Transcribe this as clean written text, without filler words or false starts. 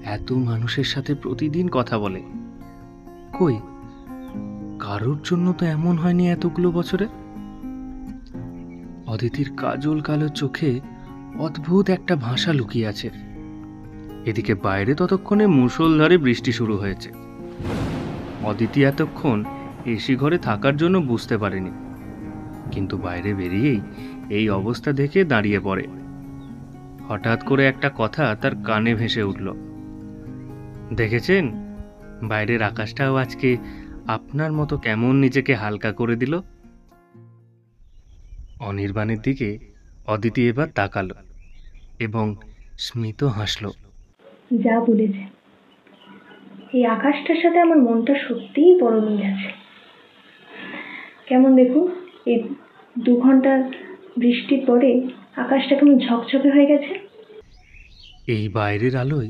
এত মানুষের সাথে প্রতিদিন কথা বলে, কই কারোর জন্য তো এমন হয়নি এতগুলো বছরে। অদিতির কাজল কালো চোখে অদ্ভুত একটা ভাষা লুকিয়ে আছে। এদিকে বাইরে ততক্ষণে মুষলধারে বৃষ্টি শুরু হয়েছে। অদিতি এতক্ষণ এসি ঘরে থাকার জন্য বুঝতে পারেনি, কিন্তু বাইরে বেরিয়েই এই অবস্থা দেখে দাঁড়িয়ে পড়ে। হঠাৎ করে একটা কথা তার কানে ভেসে উঠল, দেখেছেন বাইরের আকাশটাও আজকে আপনার মতো কেমন নিজেকে হালকা করে দিল। অনির্বাণের দিকে অদিতি এবার তাকালো এবং স্মিত হাসল। যা বলেছে, এই আকাশটার সাথে আমার মনটা সত্যিই বড় মিল আছে। কেমন দেখুন, এই 2 ঘন্টা বৃষ্টির পরে আকাশটা কেমন ঝকঝকে হয়ে গেছে। এই বাইরের আলোয়